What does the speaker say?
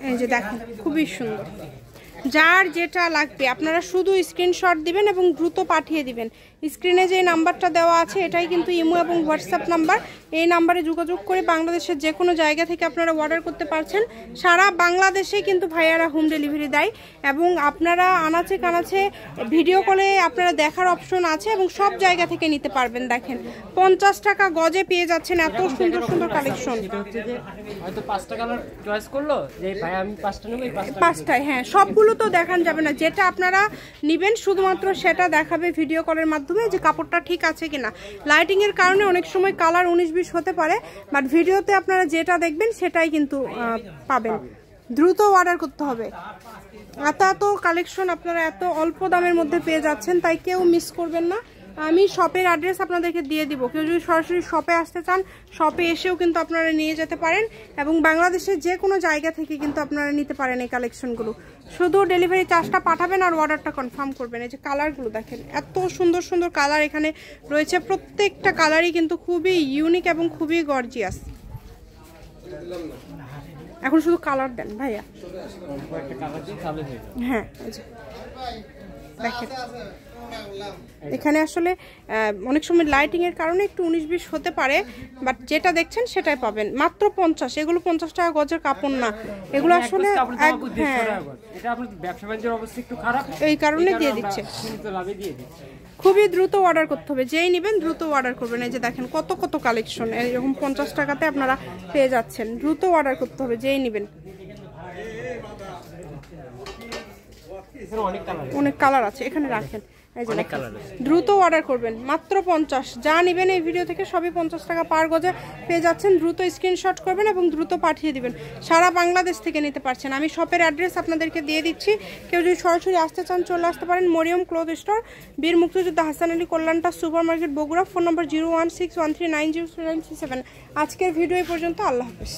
এই যে দেখেন খুবই সুন্দর। যার যেটা লাগবে আপনারা শুধু স্ক্রিনশট দিবেন এবং দ্রুত পাঠিয়ে দিবেন। স্ক্রিনে যে নাম্বারটা দেওয়া আছে এটাই কিন্তু ইমো এবং হোয়াটসঅ্যাপ নাম্বার। এই নাম্বারে যোগাযোগ করে বাংলাদেশের যে কোনো জায়গা থেকে আপনারা অর্ডার করতে পারছেন। সারা বাংলাদেশে কিন্তু ভাইয়ারা হোম ডেলিভারি দেয় এবং আপনারা আনাচে কানাচে ভিডিও কলে আপনারা দেখার অপশন আছে এবং সব জায়গা থেকে নিতে পারবেন। দেখেন 50 টাকা গজে পেয়ে যাচ্ছেন এত সুন্দর সুন্দর কালেকশন। হয়তো 5টা কালার চয়েস করলো যে ভাই আমি 5টা নেব, এই 5টায়। হ্যাঁ, সবগুলো তো দেখান যাবে না, যেটা আপনারা নেবেন শুধুমাত্র সেটা দেখাবে ভিডিও কলের মাধ্যমে যে কাপড়টা ঠিক আছে কিনা। লাইটিং এর কারণে অনেক সময় কালার 19-20 হতে পারে, বাট ভিডিওতে আপনারা যেটা দেখবেন সেটাই কিন্তু পাবেন। দ্রুত অর্ডার করতে হবে। এত কালেকশন আপনারা এত অল্প দামের মধ্যে পেয়ে যাচ্ছেন, তাই কেউ মিস করবেন না। আমি শপের অ্যাড্রেস আপনাদেরকে দিয়ে দিব। কেউ যদি সরাসরি শপে আসতে চান শপে এসেও কিন্তু আপনারা নিয়ে যেতে পারেন এবং বাংলাদেশের যে কোনো জায়গা থেকে কিন্তু আপনারা নিতে পারেন এই কালেকশনগুলো। শুধু ডেলিভারি চার্জটা পাঠাবেন আর অর্ডারটা কনফার্ম করবেন। এই যে কালারগুলো দেখেন, এত সুন্দর সুন্দর কালার এখানে রয়েছে। প্রত্যেকটা কালারই কিন্তু খুবই ইউনিক এবং খুবই গর্জিয়াস। এখন শুধু কালার দেন ভাইয়া। হ্যাঁ, দেখেন এখানে আসলে অনেক সময় লাইটিং এর কারণে একটু 19-20 হতে পারে, বাট যেটা দেখছেন সেটাই পাবেন মাত্র 50। এগুলো 50 টাকা গজের কাপড় না, এগুলো আসলে এটা আপনার ব্যবসা বাণিজ্যের অবস্থা একটু খারাপ, এই কারণে দিয়ে দিচ্ছে। খুবই দ্রুত অর্ডার করতে হবে, যেই নেবেন দ্রুত অর্ডার করবেন। এই যে দেখেন কত কত কালেকশন এরকম 50 টাকাতে আপনারা পেয়ে যাচ্ছেন। দ্রুত অর্ডার করতে হবে, যেই নেবেন। অনেক কালার আছে এখানে, রাখেন। এই যে দ্রুত অর্ডার করবেন, মাত্র 50। যা নেবেন এই ভিডিও থেকে সবই 50 টাকা পার গজে পেয়ে যাচ্ছেন। দ্রুত স্ক্রিনশট করবেন এবং দ্রুত পাঠিয়ে দিবেন। সারা বাংলাদেশ থেকে নিতে পারছেন। আমি শপের অ্যাড্রেস আপনাদেরকে দিয়ে দিচ্ছি। কেউ যদি সরাসরি আসতে চান চলে আসতে পারেন। মরিয়ম ক্লথ স্টোর, বীর মুক্তিযোদ্ধা হাসান আলী কল্যাণটা super market, Bogura. Phone number 01613903937। আজকের ভিডিও এই পর্যন্ত। আল্লাহ হাফেজ।